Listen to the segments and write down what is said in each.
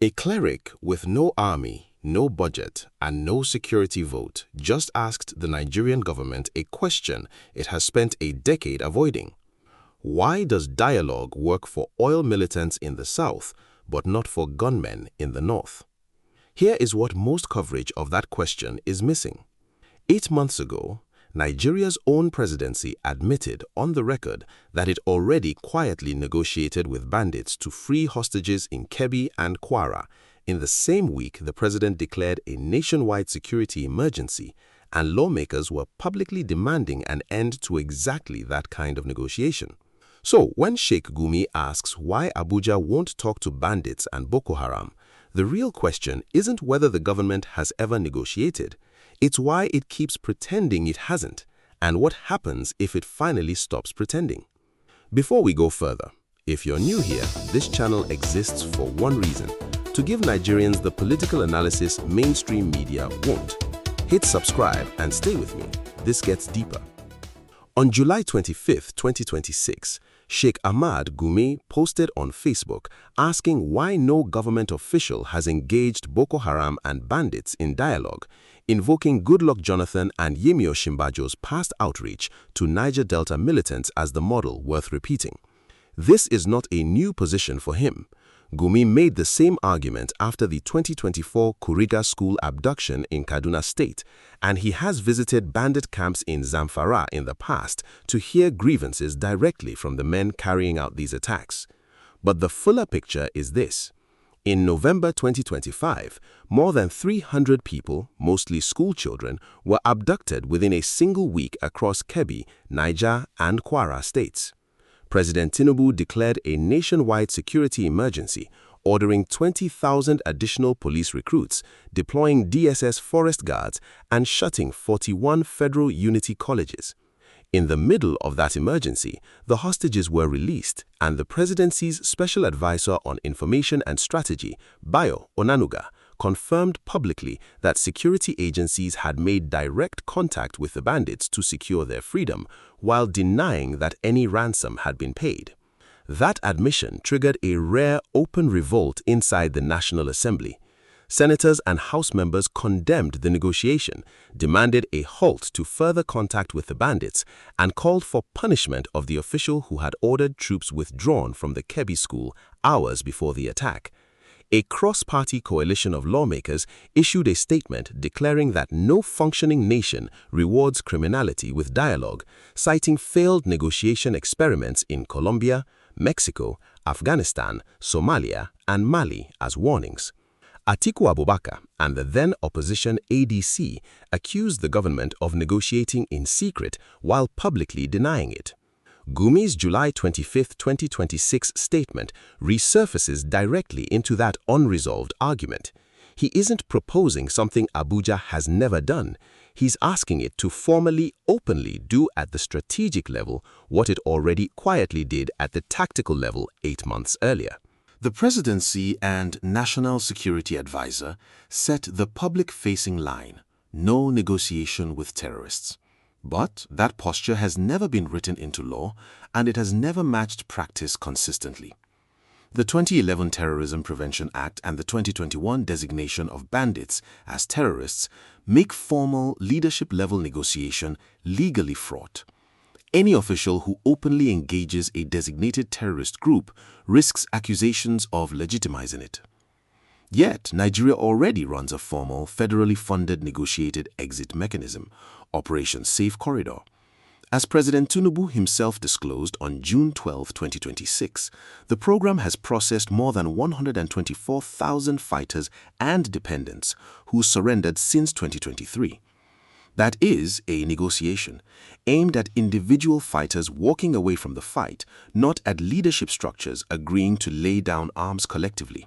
A cleric with no army, no budget, and no security vote just asked the Nigerian government a question it has spent a decade avoiding. Why does dialogue work for oil militants in the south, but not for gunmen in the north? Here is what most coverage of that question is missing. 8 months ago, Nigeria's own presidency admitted on the record that it already quietly negotiated with bandits to free hostages in Kebbi and Kwara. In the same week, the president declared a nationwide security emergency, and lawmakers were publicly demanding an end to exactly that kind of negotiation. So, when Sheikh Gumi asks why Abuja won't talk to bandits and Boko Haram, the real question isn't whether the government has ever negotiated. It's why it keeps pretending it hasn't, and what happens if it finally stops pretending. Before we go further, if you're new here, this channel exists for one reason: to give Nigerians the political analysis mainstream media won't. Hit subscribe and stay with me. This gets deeper. On July 25, 2026, Sheikh Gumi posted on Facebook asking why no government official has engaged Boko Haram and bandits in dialogue, invoking Goodluck Jonathan and Yemi Osinbajo's past outreach to Niger Delta militants as the model worth repeating. This is not a new position for him. Gumi made the same argument after the 2024 Kuriga school abduction in Kaduna State, and he has visited bandit camps in Zamfara in the past to hear grievances directly from the men carrying out these attacks. But the fuller picture is this. In November 2025, more than 300 people, mostly school children, were abducted within a single week across Kebbi, Niger, and Kwara states. President Tinubu declared a nationwide security emergency, ordering 20,000 additional police recruits, deploying DSS forest guards, and shutting 41 federal unity colleges. In the middle of that emergency, the hostages were released, and the presidency's Special Advisor on Information and Strategy, Bayo Onanuga, confirmed publicly that security agencies had made direct contact with the bandits to secure their freedom, while denying that any ransom had been paid. That admission triggered a rare open revolt inside the National Assembly. Senators and House members condemned the negotiation, demanded a halt to further contact with the bandits, and called for punishment of the official who had ordered troops withdrawn from the Kebbi school hours before the attack. A cross-party coalition of lawmakers issued a statement declaring that no functioning nation rewards criminality with dialogue, citing failed negotiation experiments in Colombia, Mexico, Afghanistan, Somalia, and Mali as warnings. Atiku Abubakar and the then-opposition ADC accused the government of negotiating in secret while publicly denying it. Gumi's July 25, 2026 statement resurfaces directly into that unresolved argument. He isn't proposing something Abuja has never done. He's asking it to formally, openly do at the strategic level what it already quietly did at the tactical level 8 months earlier. The presidency and National Security Advisor set the public-facing line: no negotiation with terrorists. But that posture has never been written into law, and it has never matched practice consistently. The 2011 Terrorism Prevention Act and the 2021 designation of bandits as terrorists make formal leadership-level negotiation legally fraught. Any official who openly engages a designated terrorist group risks accusations of legitimizing it. Yet, Nigeria already runs a formal, federally funded negotiated exit mechanism, Operation Safe Corridor. As President Tinubu himself disclosed on June 12, 2026, the program has processed more than 124,000 fighters and dependents who surrendered since 2023. That is a negotiation aimed at individual fighters walking away from the fight, not at leadership structures agreeing to lay down arms collectively.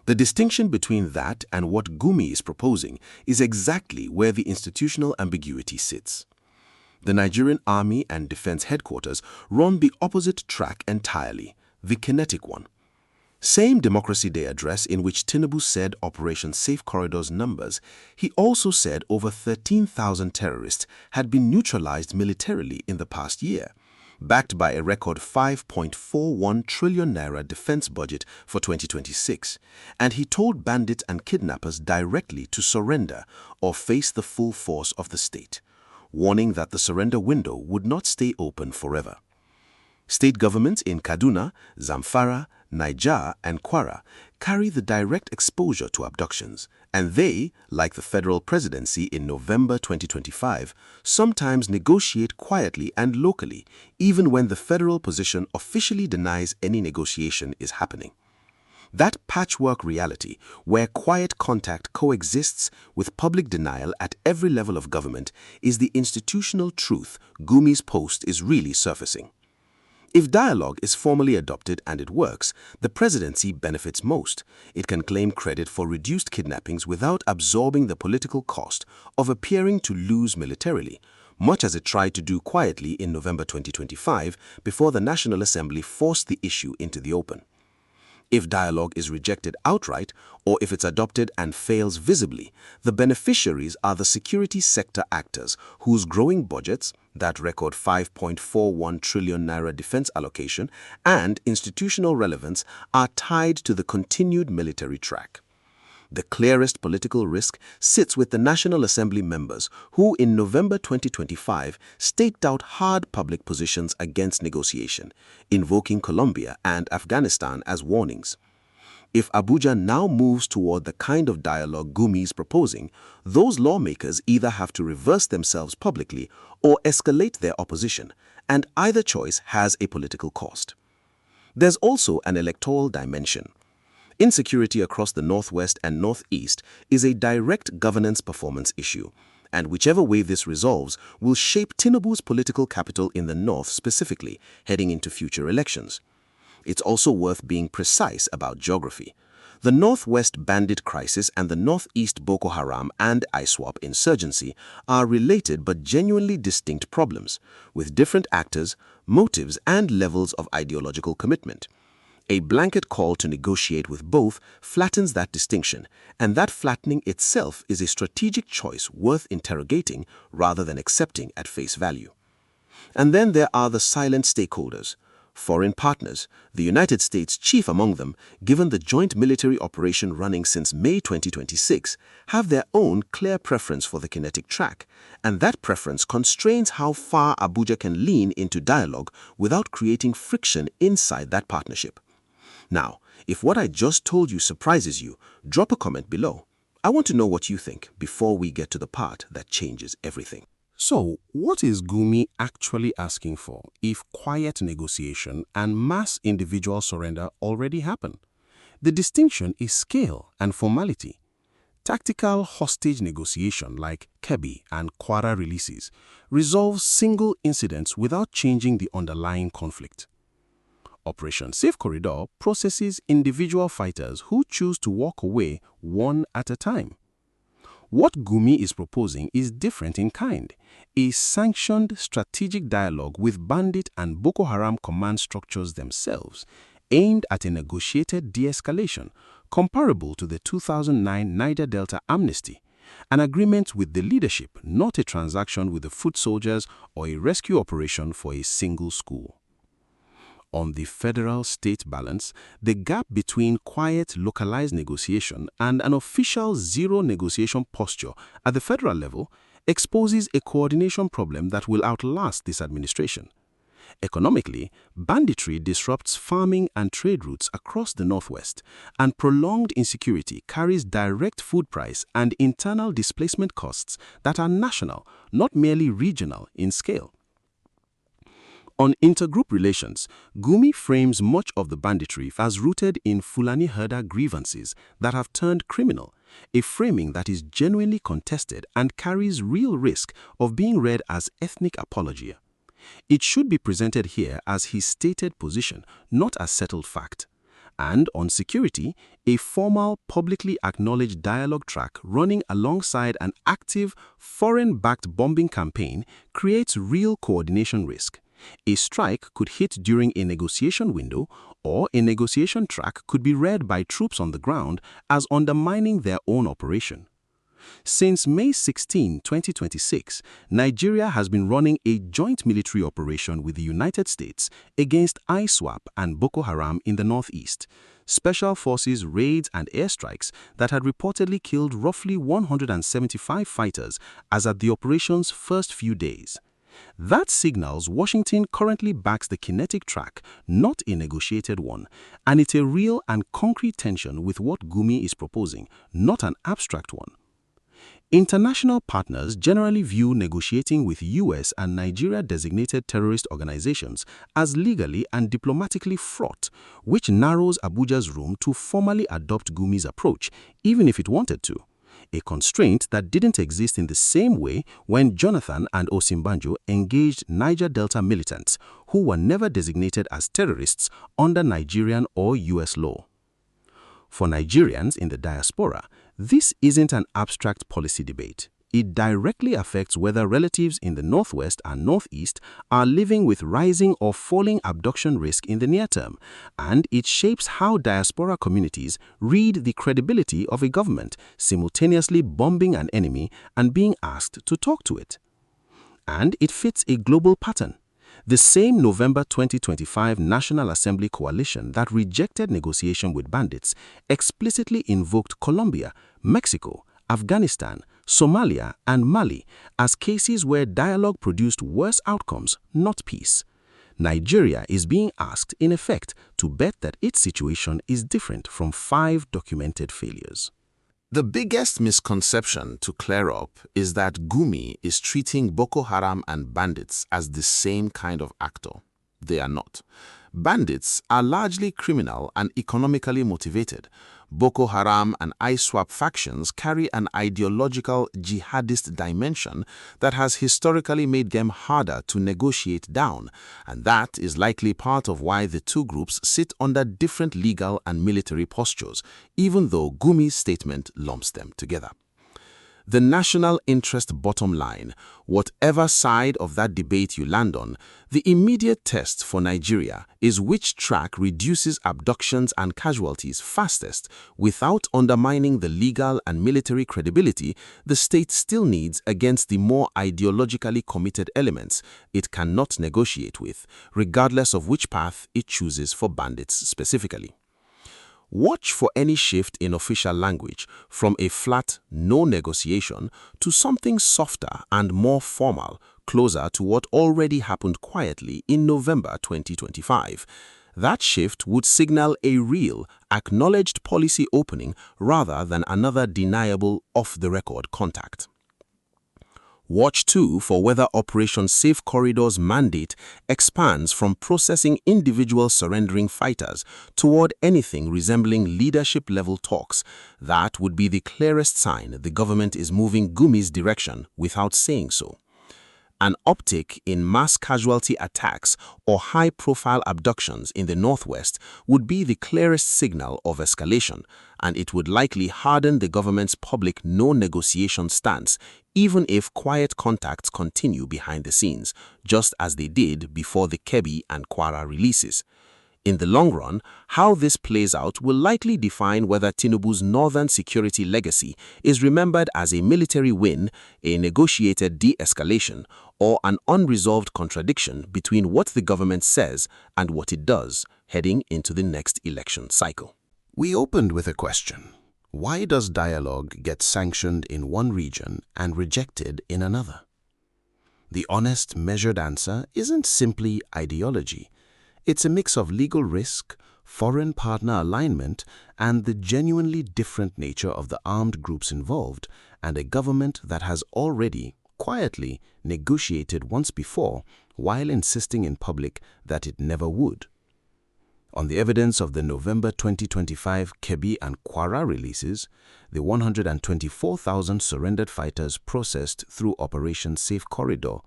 The distinction between that and what Gumi is proposing is exactly where the institutional ambiguity sits. The Nigerian Army and Defense Headquarters run the opposite track entirely, the kinetic one. Same Democracy Day address in which Tinubu said Operation Safe Corridor's numbers, he also said over 13,000 terrorists had been neutralized militarily in the past year. backed by a record 5.41 trillion naira defense budget for 2026, and he told bandits and kidnappers directly to surrender or face the full force of the state, warning that the surrender window would not stay open forever. State governments in Kaduna, Zamfara, Niger, and Kwara carry the direct exposure to abductions, and they, like the federal presidency in November 2025, sometimes negotiate quietly and locally, even when the federal position officially denies any negotiation is happening. That patchwork reality, where quiet contact coexists with public denial at every level of government, is the institutional truth Gumi's post is really surfacing. If dialogue is formally adopted and it works, the presidency benefits most. It can claim credit for reduced kidnappings without absorbing the political cost of appearing to lose militarily, much as it tried to do quietly in November 2025 before the National Assembly forced the issue into the open. If dialogue is rejected outright, or if it's adopted and fails visibly, the beneficiaries are the security sector actors whose growing budgets, that record 5.41 trillion naira defense allocation, and institutional relevance are tied to the continued military track. The clearest political risk sits with the National Assembly members who in November 2025 staked out hard public positions against negotiation, invoking Colombia and Afghanistan as warnings. If Abuja now moves toward the kind of dialogue Gumi is proposing, those lawmakers either have to reverse themselves publicly or escalate their opposition, and either choice has a political cost. There's also an electoral dimension. Insecurity across the Northwest and Northeast is a direct governance performance issue, and whichever way this resolves will shape Tinubu's political capital in the North specifically, heading into future elections. It's also worth being precise about geography. The Northwest bandit crisis and the Northeast Boko Haram and ISWAP insurgency are related but genuinely distinct problems, with different actors, motives, and levels of ideological commitment. A blanket call to negotiate with both flattens that distinction, and that flattening itself is a strategic choice worth interrogating rather than accepting at face value. And then there are the silent stakeholders. Foreign partners, the United States chief among them, given the joint military operation running since May 2026, have their own clear preference for the kinetic track, and that preference constrains how far Abuja can lean into dialogue without creating friction inside that partnership. Now, if what I just told you surprises you, drop a comment below. I want to know what you think before we get to the part that changes everything. So, what is Gumi actually asking for if quiet negotiation and mass individual surrender already happen? The distinction is scale and formality. Tactical hostage negotiation like Kebbi and Kwara releases resolves single incidents without changing the underlying conflict. Operation Safe Corridor processes individual fighters who choose to walk away one at a time. What Gumi is proposing is different in kind, a sanctioned strategic dialogue with bandit and Boko Haram command structures themselves, aimed at a negotiated de-escalation comparable to the 2009 Niger Delta amnesty, an agreement with the leadership, not a transaction with the foot soldiers or a rescue operation for a single school. On the federal-state balance, the gap between quiet, localized negotiation and an official zero-negotiation posture at the federal level exposes a coordination problem that will outlast this administration. Economically, banditry disrupts farming and trade routes across the Northwest, and prolonged insecurity carries direct food price and internal displacement costs that are national, not merely regional in scale. On intergroup relations, Gumi frames much of the banditry as rooted in Fulani herder grievances that have turned criminal, a framing that is genuinely contested and carries real risk of being read as ethnic apologia. It should be presented here as his stated position, not as settled fact. And on security, a formal, publicly acknowledged dialogue track running alongside an active, foreign-backed bombing campaign creates real coordination risk. A strike could hit during a negotiation window, or a negotiation track could be read by troops on the ground as undermining their own operation. Since May 16, 2026, Nigeria has been running a joint military operation with the United States against ISWAP and Boko Haram in the northeast. Special forces raids and airstrikes that had reportedly killed roughly 175 fighters as at the operation's first few days. That signals Washington currently backs the kinetic track, not a negotiated one, and it's a real and concrete tension with what Gumi is proposing, not an abstract one. International partners generally view negotiating with US and Nigeria-designated terrorist organizations as legally and diplomatically fraught, which narrows Abuja's room to formally adopt Gumi's approach, even if it wanted to. A constraint that didn't exist in the same way when Jonathan and Osinbajo engaged Niger Delta militants, who were never designated as terrorists under Nigerian or US law. For Nigerians in the diaspora, this isn't an abstract policy debate. It directly affects whether relatives in the Northwest and Northeast are living with rising or falling abduction risk in the near term, and it shapes how diaspora communities read the credibility of a government simultaneously bombing an enemy and being asked to talk to it. And it fits a global pattern. The same November 2025 National Assembly coalition that rejected negotiation with bandits explicitly invoked Colombia, Mexico, Afghanistan, Somalia, and Mali as cases where dialogue produced worse outcomes, not peace. Nigeria is being asked, in effect, to bet that its situation is different from 5 documented failures. The biggest misconception to clear up is that Gumi is treating Boko Haram and bandits as the same kind of actor. They are not. Bandits are largely criminal and economically motivated. Boko Haram and ISWAP factions carry an ideological jihadist dimension that has historically made them harder to negotiate down, and that is likely part of why the two groups sit under different legal and military postures, even though Gumi's statement lumps them together. The national interest bottom line, whatever side of that debate you land on, the immediate test for Nigeria is which track reduces abductions and casualties fastest without undermining the legal and military credibility the state still needs against the more ideologically committed elements it cannot negotiate with, regardless of which path it chooses for bandits specifically. Watch for any shift in official language from a flat no negotiation to something softer and more formal, closer to what already happened quietly in November 2025. That shift would signal a real, acknowledged policy opening rather than another deniable off-the-record contact. Watch too for whether Operation Safe Corridor's mandate expands from processing individual surrendering fighters toward anything resembling leadership-level talks. That would be the clearest sign the government is moving Gumi's direction without saying so. An uptick in mass casualty attacks or high-profile abductions in the Northwest would be the clearest signal of escalation, and it would likely harden the government's public no-negotiation stance, even if quiet contacts continue behind the scenes, just as they did before the Kebbi and Kwara releases. In the long run, how this plays out will likely define whether Tinubu's northern security legacy is remembered as a military win, a negotiated de-escalation, or an unresolved contradiction between what the government says and what it does, heading into the next election cycle. We opened with a question. Why does dialogue get sanctioned in one region and rejected in another? The honest, measured answer isn't simply ideology. It's a mix of legal risk, foreign partner alignment, and the genuinely different nature of the armed groups involved, and a government that has already, quietly, negotiated once before while insisting in public that it never would. On the evidence of the November 2025 Kebbi and Kwara releases, the 124,000 surrendered fighters processed through Operation Safe Corridor,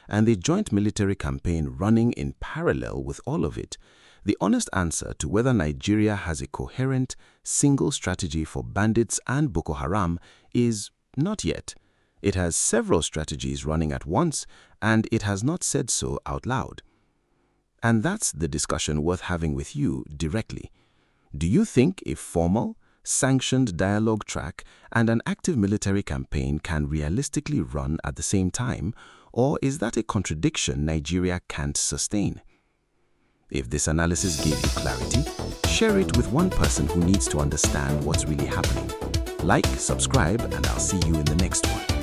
and the joint military campaign running in parallel with all of it, the honest answer to whether Nigeria has a coherent, single strategy for bandits and Boko Haram is not yet. It has several strategies running at once, and it has not said so out loud. And that's the discussion worth having with you directly. Do you think a formal, sanctioned dialogue track, and an active military campaign can realistically run at the same time, or is that a contradiction Nigeria can't sustain? If this analysis gave you clarity, share it with one person who needs to understand what's really happening. Like, subscribe, and I'll see you in the next one.